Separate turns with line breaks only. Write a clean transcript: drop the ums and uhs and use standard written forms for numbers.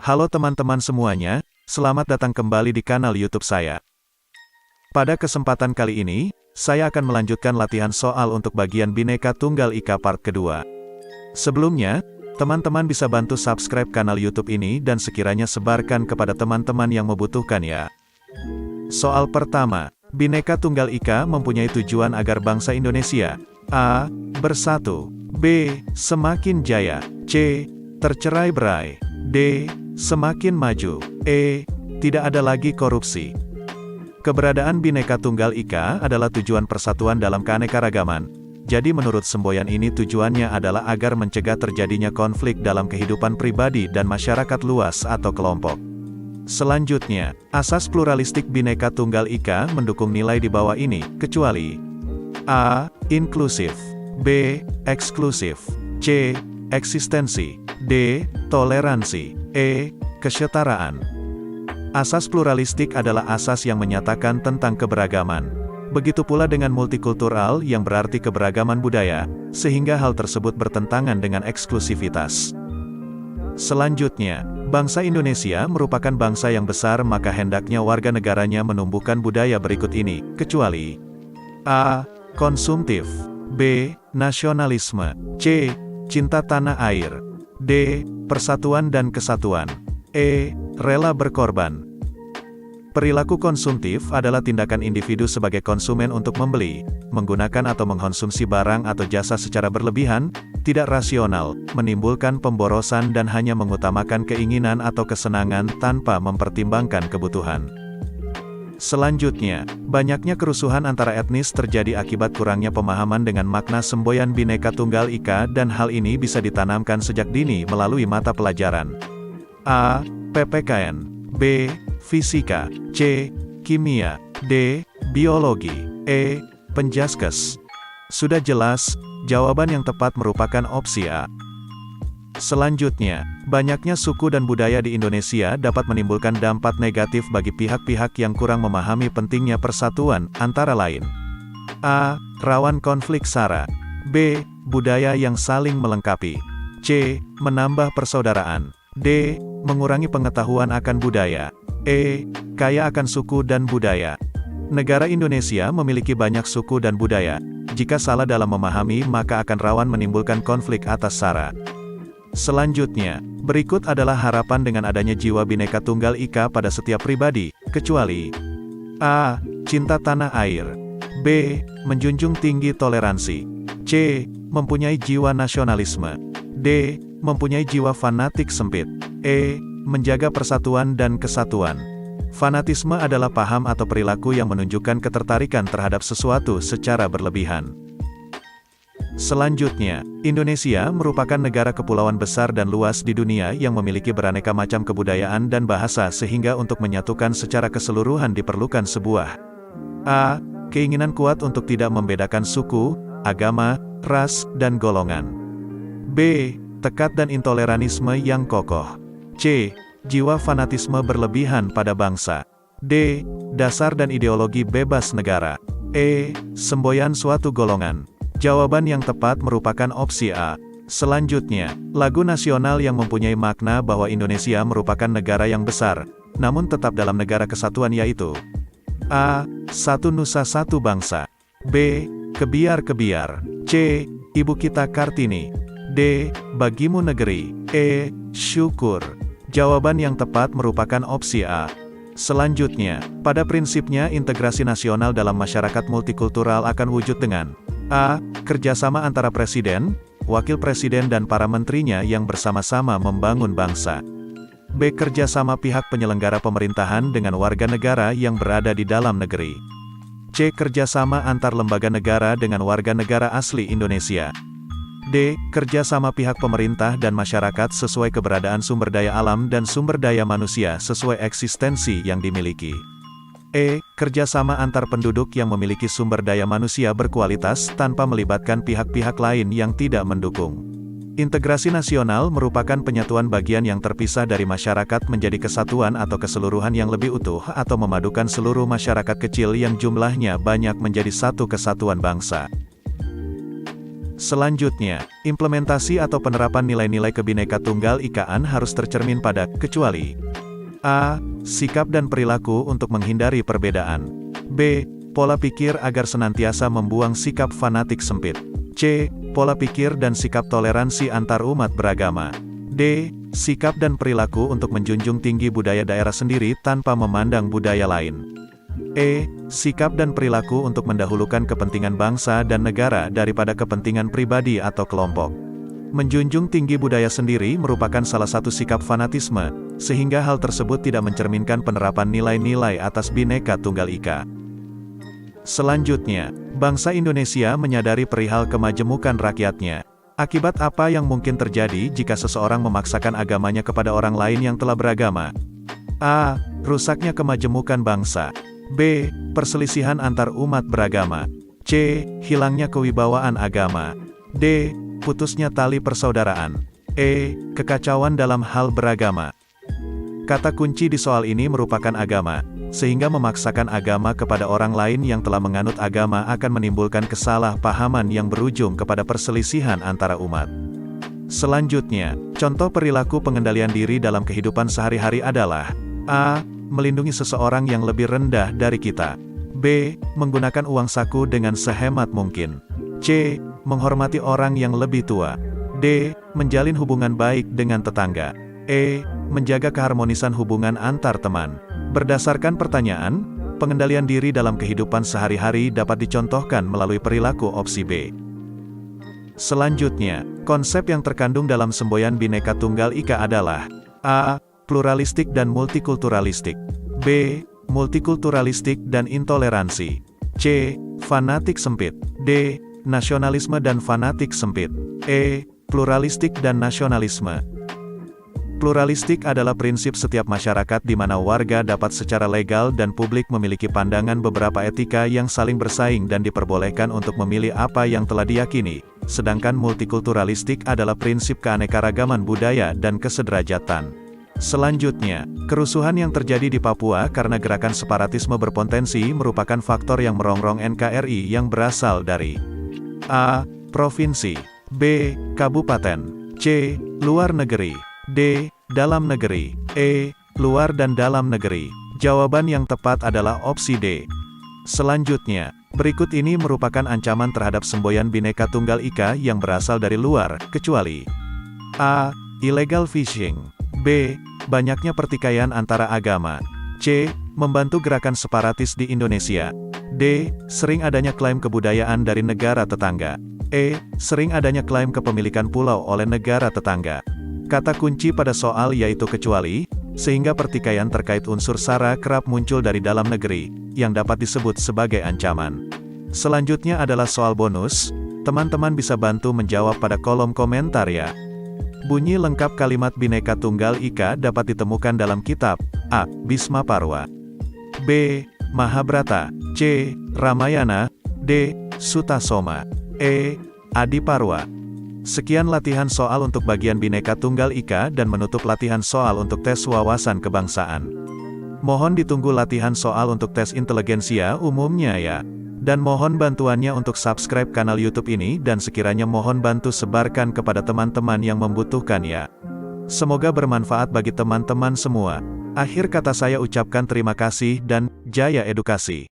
Halo teman-teman semuanya, selamat datang kembali di kanal YouTube saya. Pada kesempatan kali ini, saya akan melanjutkan latihan soal untuk bagian Bhinneka Tunggal Ika part kedua. Sebelumnya, teman-teman bisa bantu subscribe kanal YouTube ini dan sekiranya sebarkan kepada teman-teman yang membutuhkan ya. Soal pertama, Bhinneka Tunggal Ika mempunyai tujuan agar bangsa Indonesia A. Bersatu, B. Semakin jaya, C. Tercerai-berai, D. Semakin maju, E. Tidak ada lagi korupsi. Keberadaan Bhinneka Tunggal Ika adalah tujuan persatuan dalam keanekaragaman. Jadi menurut semboyan ini tujuannya adalah agar mencegah terjadinya konflik dalam kehidupan pribadi dan masyarakat luas atau kelompok. Selanjutnya, asas pluralistik Bhinneka Tunggal Ika mendukung nilai di bawah ini, kecuali A. Inklusif, B. Eksklusif, C. Eksistensi, D. Toleransi, E. Kesetaraan. Asas pluralistik adalah asas yang menyatakan tentang keberagaman. Begitu pula dengan multikultural yang berarti keberagaman budaya, sehingga hal tersebut bertentangan dengan eksklusivitas. Selanjutnya, bangsa Indonesia merupakan bangsa yang besar maka hendaknya warga negaranya menumbuhkan budaya berikut ini, kecuali A. Konsumtif, B. Nasionalisme, C. Cinta tanah air, D. Persatuan dan kesatuan, E. Rela berkorban. Perilaku konsumtif adalah tindakan individu sebagai konsumen untuk membeli, menggunakan atau mengkonsumsi barang atau jasa secara berlebihan, tidak rasional, menimbulkan pemborosan dan hanya mengutamakan keinginan atau kesenangan tanpa mempertimbangkan kebutuhan. Selanjutnya, banyaknya kerusuhan antara etnis terjadi akibat kurangnya pemahaman dengan makna semboyan Bhinneka Tunggal Ika dan hal ini bisa ditanamkan sejak dini melalui mata pelajaran A. PPKN, B. Fisika, C. Kimia, D. Biologi, E. Penjaskes. Sudah jelas, jawaban yang tepat merupakan opsi A. Selanjutnya, banyaknya suku dan budaya di Indonesia dapat menimbulkan dampak negatif bagi pihak-pihak yang kurang memahami pentingnya persatuan, antara lain A. Rawan konflik SARA, B. Budaya yang saling melengkapi, C. Menambah persaudaraan, D. Mengurangi pengetahuan akan budaya, E. Kaya akan suku dan budaya. Negara Indonesia memiliki banyak suku dan budaya. Jika salah dalam memahami maka akan rawan menimbulkan konflik atas SARA. Selanjutnya, berikut adalah harapan dengan adanya jiwa Bhinneka Tunggal Ika pada setiap pribadi, kecuali A. Cinta tanah air, B. Menjunjung tinggi toleransi, C. Mempunyai jiwa nasionalisme, D. Mempunyai jiwa fanatik sempit, E. Menjaga persatuan dan kesatuan. Fanatisme adalah paham atau perilaku yang menunjukkan ketertarikan terhadap sesuatu secara berlebihan. Selanjutnya, Indonesia merupakan negara kepulauan besar dan luas di dunia yang memiliki beraneka macam kebudayaan dan bahasa sehingga untuk menyatukan secara keseluruhan diperlukan sebuah A. Keinginan kuat untuk tidak membedakan suku, agama, ras, dan golongan, B. Tekad dan intoleranisme yang kokoh, C. Jiwa fanatisme berlebihan pada bangsa, D. Dasar dan ideologi bebas negara, E. Semboyan suatu golongan. Jawaban yang tepat merupakan opsi A. Selanjutnya, lagu nasional yang mempunyai makna bahwa Indonesia merupakan negara yang besar, namun tetap dalam negara kesatuan yaitu A. Satu Nusa Satu Bangsa, B. Kebiar-kebiar, C. Ibu Kita Kartini, D. Bagimu Negeri, E. Syukur. Jawaban yang tepat merupakan opsi A. Selanjutnya, pada prinsipnya integrasi nasional dalam masyarakat multikultural akan wujud dengan A. Kerjasama antara presiden, wakil presiden dan para menterinya yang bersama-sama membangun bangsa, B. Kerjasama pihak penyelenggara pemerintahan dengan warga negara yang berada di dalam negeri, C. Kerjasama antar lembaga negara dengan warga negara asli Indonesia, D. Kerjasama pihak pemerintah dan masyarakat sesuai keberadaan sumber daya alam dan sumber daya manusia sesuai eksistensi yang dimiliki, E. Kerjasama antar penduduk yang memiliki sumber daya manusia berkualitas tanpa melibatkan pihak-pihak lain yang tidak mendukung. Integrasi nasional merupakan penyatuan bagian yang terpisah dari masyarakat menjadi kesatuan atau keseluruhan yang lebih utuh atau memadukan seluruh masyarakat kecil yang jumlahnya banyak menjadi satu kesatuan bangsa. Selanjutnya, implementasi atau penerapan nilai-nilai Kebhinneka Tunggal Ikaan harus tercermin pada, kecuali A. Sikap dan perilaku untuk menghindari perbedaan. B. Pola pikir agar senantiasa membuang sikap fanatik sempit. C. Pola pikir dan sikap toleransi antar umat beragama. D. Sikap dan perilaku untuk menjunjung tinggi budaya daerah sendiri tanpa memandang budaya lain. E. Sikap dan perilaku untuk mendahulukan kepentingan bangsa dan negara daripada kepentingan pribadi atau kelompok. Menjunjung tinggi budaya sendiri merupakan salah satu sikap fanatisme, sehingga hal tersebut tidak mencerminkan penerapan nilai-nilai atas Bhinneka Tunggal Ika. Selanjutnya, bangsa Indonesia menyadari perihal kemajemukan rakyatnya. Akibat apa yang mungkin terjadi jika seseorang memaksakan agamanya kepada orang lain yang telah beragama? A. Rusaknya kemajemukan bangsa. B. Perselisihan antar umat beragama. C. Hilangnya kewibawaan agama. D. Putusnya tali persaudaraan. E. Kekacauan dalam hal beragama. Kata kunci di soal ini merupakan agama, sehingga memaksakan agama kepada orang lain yang telah menganut agama akan menimbulkan kesalahpahaman yang berujung kepada perselisihan antara umat. Selanjutnya, contoh perilaku pengendalian diri dalam kehidupan sehari-hari adalah A. Melindungi seseorang yang lebih rendah dari kita. B. Menggunakan uang saku dengan sehemat mungkin. C. Menghormati orang yang lebih tua. D. Menjalin hubungan baik dengan tetangga. E. Menjaga keharmonisan hubungan antar teman. Berdasarkan pertanyaan, pengendalian diri dalam kehidupan sehari-hari dapat dicontohkan melalui perilaku opsi B. Selanjutnya, konsep yang terkandung dalam semboyan Bhinneka Tunggal Ika adalah A. Pluralistik dan multikulturalistik. B. Multikulturalistik dan intoleransi. C. Fanatik sempit. D. Nasionalisme dan fanatik sempit. E. Pluralistik dan nasionalisme. Pluralistik adalah prinsip setiap masyarakat di mana warga dapat secara legal dan publik memiliki pandangan beberapa etika yang saling bersaing dan diperbolehkan untuk memilih apa yang telah diyakini. Sedangkan multikulturalistik adalah prinsip keanekaragaman budaya dan kesederajatan. Selanjutnya, kerusuhan yang terjadi di Papua karena gerakan separatisme berpotensi merupakan faktor yang merongrong NKRI yang berasal dari A. Provinsi. B. Kabupaten. C. Luar negeri. D. Dalam negeri. E. Luar dan dalam negeri. Jawaban yang tepat adalah opsi D. Selanjutnya, berikut ini merupakan ancaman terhadap semboyan Bhinneka Tunggal Ika yang berasal dari luar, kecuali A. Illegal fishing. B. Banyaknya pertikaian antara agama. C. Membantu gerakan separatis di Indonesia. D. Sering adanya klaim kebudayaan dari negara tetangga. E. Sering adanya klaim kepemilikan pulau oleh negara tetangga. Kata kunci pada soal yaitu kecuali, sehingga pertikaian terkait unsur SARA kerap muncul dari dalam negeri, yang dapat disebut sebagai ancaman. Selanjutnya adalah soal bonus, teman-teman bisa bantu menjawab pada kolom komentar ya. Bunyi lengkap kalimat Bhinneka Tunggal Ika dapat ditemukan dalam kitab A. Bhisma Parwa. B. Mahabharata. C. Ramayana. D. Sutta Soma. E. Adiparwa. Sekian latihan soal untuk bagian Bhinneka Tunggal Ika dan menutup latihan soal untuk tes wawasan kebangsaan. Mohon ditunggu latihan soal untuk tes inteligensia umumnya ya. Dan mohon bantuannya untuk subscribe kanal YouTube ini dan sekiranya mohon bantu sebarkan kepada teman-teman yang membutuhkan ya. Semoga bermanfaat bagi teman-teman semua. Akhir kata saya ucapkan terima kasih dan jaya edukasi.